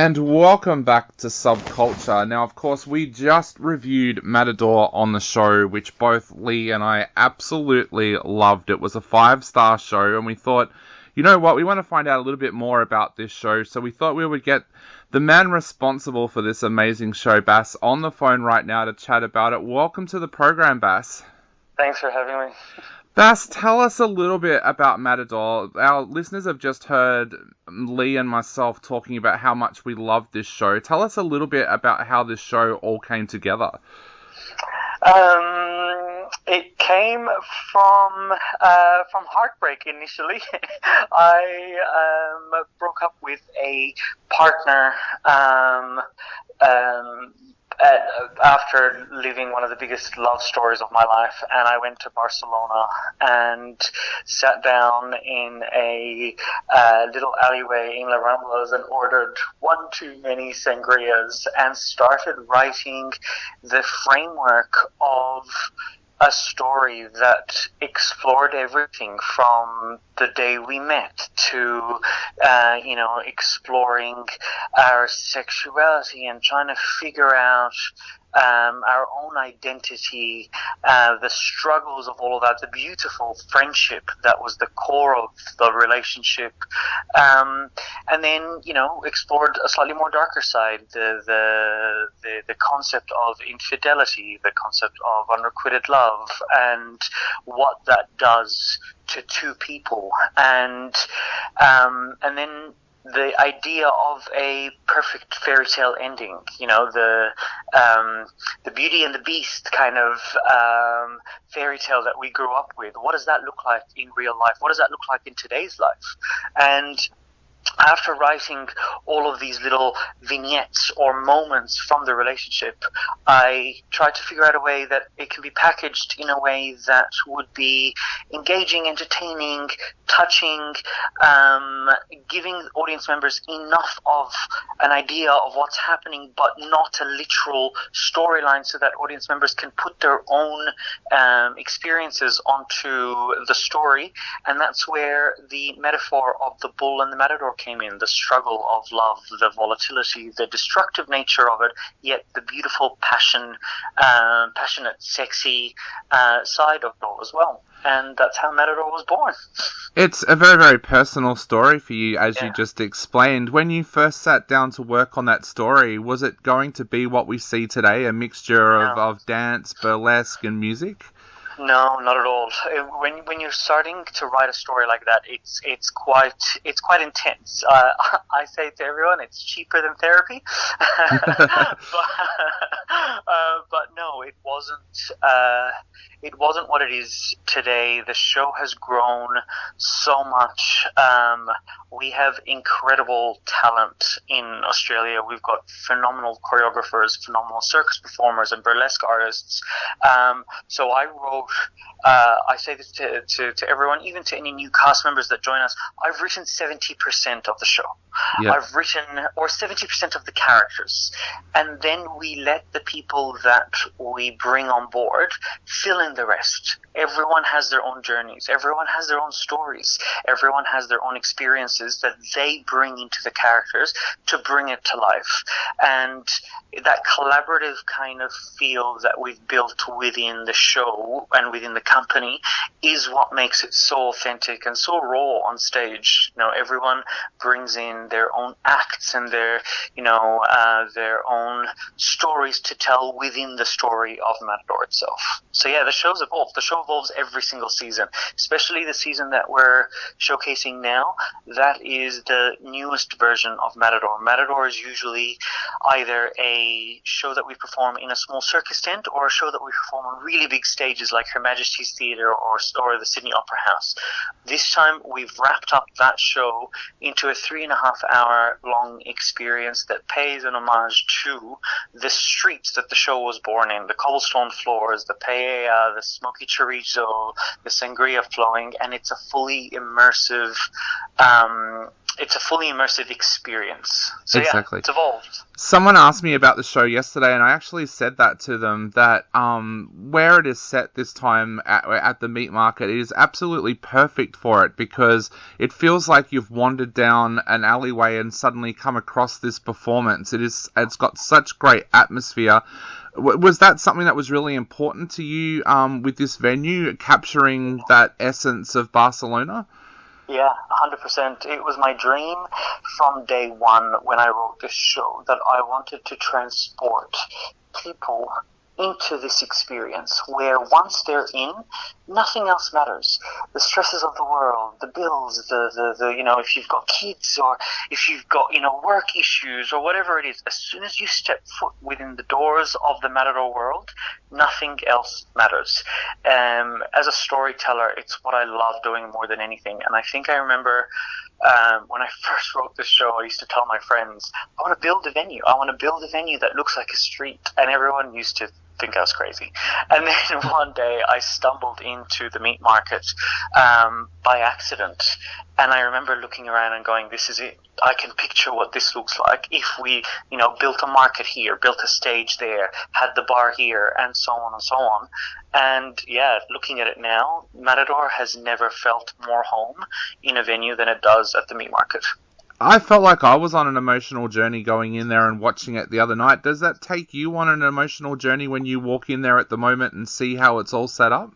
And welcome back to Subculture. Now, of course, we just reviewed Matador on the show, which both Lee and I absolutely loved. It was a 5-star show, and we thought, you know what, we want to find out a little bit more about this show, so we thought we would get the man responsible for this amazing show, Bass, on the phone right now to chat about it. Welcome to the program, Bass. Thanks for having me. Bass, tell us a little bit about Matador. Our listeners have just heard Lee and myself talking about how much we love this show. Tell us a little bit about how this show all came together. It came from heartbreak initially. I broke up with a partner after living one of the biggest love stories of my life, and I went to Barcelona and sat down in a little alleyway in La Ramblas and ordered one too many sangrias and started writing the framework of a story that explored everything from the day we met to, exploring our sexuality and trying to figure out our own identity, the struggles of all of that, the beautiful friendship that was the core of the relationship, and then explored a slightly more darker side, the concept of infidelity, the concept of unrequited love, and what that does to two people, and then the idea of a perfect fairy tale ending, the Beauty and the Beast kind of fairy tale that we grew up with. What does that look like in real life? What does that look like in today's life? And after writing all of these little vignettes or moments from the relationship, I tried to figure out a way that it can be packaged in a way that would be engaging, entertaining, touching, giving audience members enough of an idea of what's happening, but not a literal storyline, so that audience members can put their own experiences onto the story. And that's where the metaphor of the bull and the matador came in, the struggle of love, the volatility, the destructive nature of it, yet the beautiful passionate, sexy side of it all as well. And that's how Matador was born. It's a very, very personal story for you, as you just explained. When you first sat down to work on that story, was it going to be what we see today, a mixture of dance, burlesque, and music? No, not at all. When you're starting to write a story like that, it's quite intense. I say to everyone, it's cheaper than therapy, but no, it wasn't. It wasn't what it is today. The show has grown so much. We have incredible talent in Australia. We've got phenomenal choreographers, phenomenal circus performers, and burlesque artists. So I wrote. I say this to everyone, even to any new cast members that join us. I've written 70% of the show. Yeah. I've written, or 70% of the characters, and then we let the people that we bring on board fill in the rest. Everyone has their own journeys. Everyone has their own stories. Everyone has their own experiences that they bring into the characters to bring it to life. And that collaborative kind of feel that we've built within the show and within the company is what makes it so authentic and so raw on stage. Everyone brings in their own acts and their own stories to tell within the story of Matador itself. So yeah, the show's evolved. The show evolves every single season, especially the season that we're showcasing now. That is the newest version of Matador. Matador is usually either a show that we perform in a small circus tent or a show that we perform on really big stages like Her Majesty's Theatre or the Sydney Opera House. This time we've wrapped up that show into a 3.5-hour long experience that pays an homage to the streets that the show was born in, the cobblestone floors, the paella, the smoky chorizo, the sangria flowing, and it's a fully immersive it's a fully immersive experience. So Exactly. yeah, it's evolved. Someone asked me about the show yesterday, and I actually said that to them, that where it is set this time at the meat market, it is absolutely perfect for it, because it feels like you've wandered down an alleyway and suddenly come across this performance. It's got such great atmosphere. Was that something that was really important to you with this venue, capturing that essence of Barcelona? Yeah, 100%. It was my dream from day one when I wrote this show that I wanted to transport people into this experience where once they're in, nothing else matters. The stresses of the world, the bills, the if you've got kids or if you've got, work issues or whatever it is, as soon as you step foot within the doors of the Matador world, nothing else matters. As a storyteller, it's what I love doing more than anything. And I think I remember when I first wrote this show, I used to tell my friends, I want to build a venue. I want to build a venue that looks like a street. And everyone used to think I was crazy. And then one day I stumbled into the meat market by accident. And I remember looking around and going, this is it. I can picture what this looks like if we, built a market here, built a stage there, had the bar here, and so on and so on. And yeah, looking at it now, Matador has never felt more home in a venue than it does at the meat market. I felt like I was on an emotional journey going in there and watching it the other night. Does that take you on an emotional journey when you walk in there at the moment and see how it's all set up?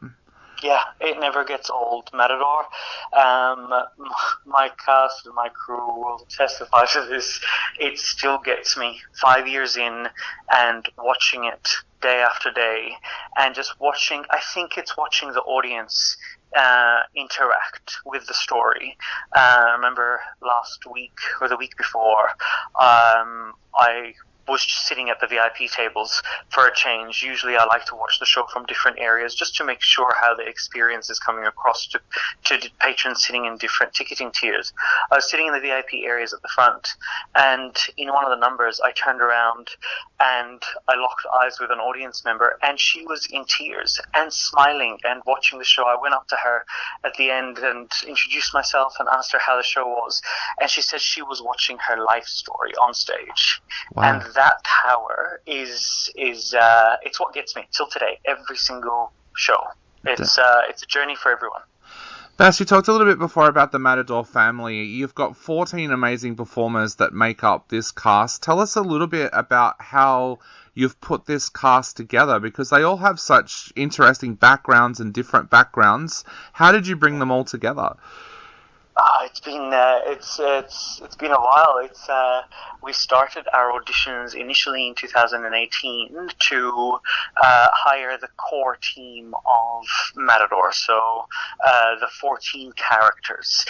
Yeah, it never gets old. Matador, my cast and my crew will testify to this. It still gets me 5 years in and watching it day after day and just watching, I think it's watching the audience interact with the story. I remember last week or the week before, I was sitting at the VIP tables for a change. Usually I like to watch the show from different areas just to make sure how the experience is coming across to patrons sitting in different ticketing tiers. I was sitting in the VIP areas at the front, and in one of the numbers I turned around and I locked eyes with an audience member, and she was in tears and smiling and watching the show. I went up to her at the end and introduced myself and asked her how the show was, and she said she was watching her life story on stage. Wow. And that power is it's what gets me till today. Every single show, it's a journey for everyone. Bass, you talked a little bit before about the Matador family. You've got 14 amazing performers that make up this cast. Tell us a little bit about how you've put this cast together, because they all have such interesting backgrounds and different backgrounds. How did you bring them all together? It's been a while. We started our auditions initially in 2018 to hire the core team of Matador, so the 14 characters.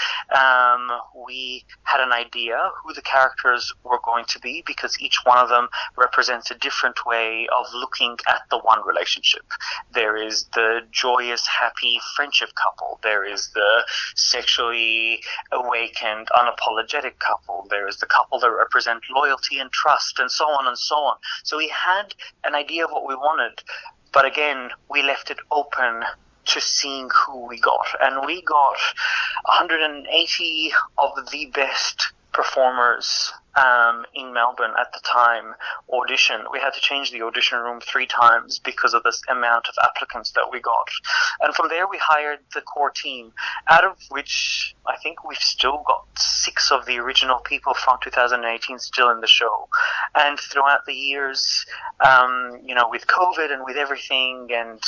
We had an idea who the characters were going to be, because each one of them represents a different way of looking at the one relationship. There is the joyous, happy friendship couple. There is the sexually awakened, unapologetic couple. There is the couple that represent loyalty and trust, and so on and so on. So we had an idea of what we wanted, but again, we left it open to seeing who we got. And we got 180 of the best performers in Melbourne at the time audition. We had to change the audition room 3 times because of this amount of applicants that we got. And from there we hired the core team, out of which I think we've still got 6 of the original people from 2018 still in the show. And throughout the years, with COVID and with everything, and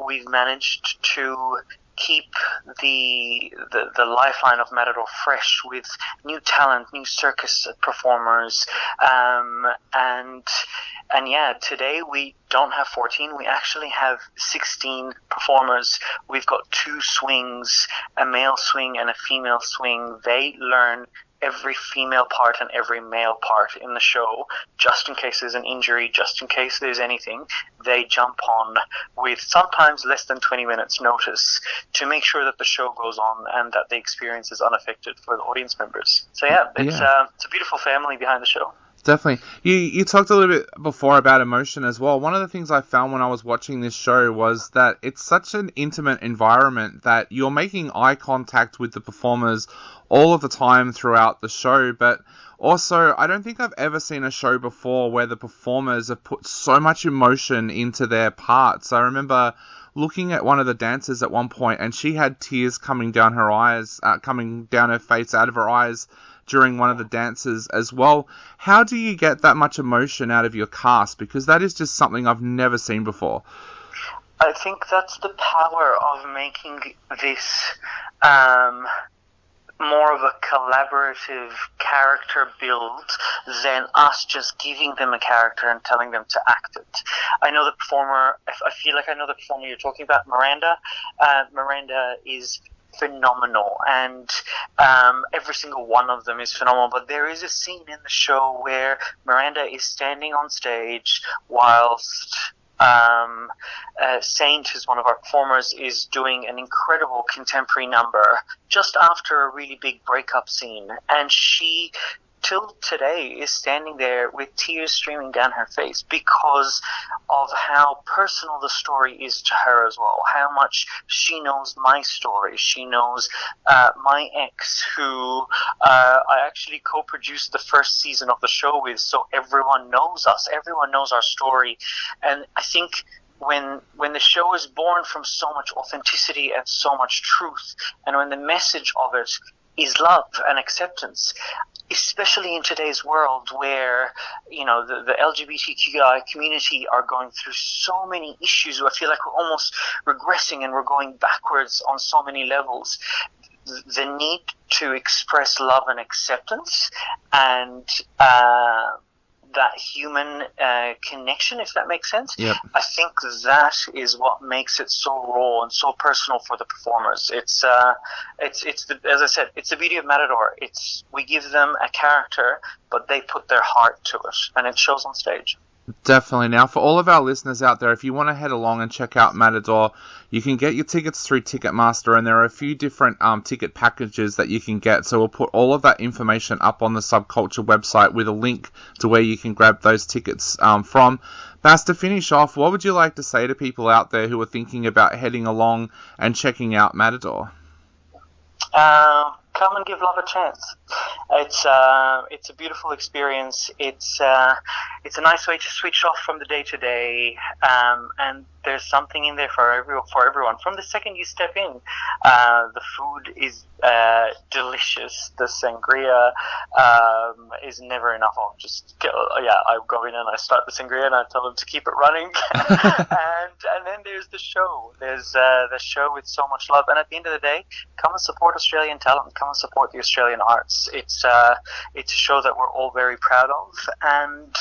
we've managed to keep the lifeline of Matador fresh with new talent, new circus performers, and yeah, today we don't have 14, we actually have 16 performers. We've got 2 swings, a male swing and a female swing. They learn every female part and every male part in the show, just in case there's an injury, just in case there's anything. They jump on with sometimes less than 20 minutes notice to make sure that the show goes on and that the experience is unaffected for the audience members. So yeah, it's a beautiful family behind the show. Definitely. You talked a little bit before about emotion as well. One of the things I found when I was watching this show was that it's such an intimate environment that you're making eye contact with the performers all of the time throughout the show, but also I don't think I've ever seen a show before where the performers have put so much emotion into their parts. I remember looking at one of the dancers at one point and she had tears coming down her eyes, coming down her face, out of her eyes, during one of the dances as well. How do you get that much emotion out of your cast? Because that is just something I've never seen before. I think that's the power of making this more of a collaborative character build than us just giving them a character and telling them to act it. I know the performer, I feel like I know the performer you're talking about, Miranda. Miranda is phenomenal, and every single one of them is phenomenal, but there is a scene in the show where Miranda is standing on stage whilst Saint, who's one of our performers, is doing an incredible contemporary number just after a really big breakup scene, and she till today is standing there with tears streaming down her face because of how personal the story is to her as well, how much she knows my story. She knows my ex, who I actually co-produced the first season of the show with, so everyone knows us, everyone knows our story. And I think when the show is born from so much authenticity and so much truth, and when the message of it is love and acceptance, especially in today's world where, you know, the LGBTQI community are going through so many issues, I feel like we're almost regressing and we're going backwards on so many levels. The need to express love and acceptance and that human connection, if that makes sense. Yep. I think that is what makes it so raw and so personal for the performers. It's as I said, it's the beauty of Matador. We give them a character, but they put their heart to it, and it shows on stage. Definitely. Now, for all of our listeners out there, if you want to head along and check out Matador, you can get your tickets through Ticketmaster, and there are a few different ticket packages that you can get. So we'll put all of that information up on the Subculture website with a link to where you can grab those tickets from. Bas, to finish off, what would you like to say to people out there who are thinking about heading along and checking out Matador? Come and give love a chance. It's a beautiful experience. It's a nice way to switch off from the day to day, and there's something in there for everyone. From the second you step in, the food is delicious. The sangria is never enough. I go in and I start the sangria and I tell them to keep it running, and then there's the show. There's the show with so much love, and at the end of the day, come and support Australian talent. Come and support the Australian arts. It's a show that we're all very proud of, and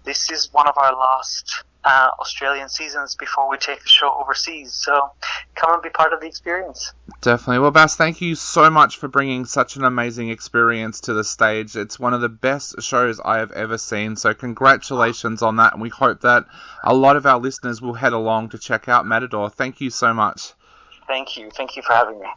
this is one of our last Australian seasons before we take the show overseas. So come and be part of the experience. Definitely. Well, Bas, thank you so much for bringing such an amazing experience to the stage. It's one of the best shows I have ever seen. So congratulations on that. And we hope that a lot of our listeners will head along to check out Matador. Thank you so much. Thank you. Thank you for having me.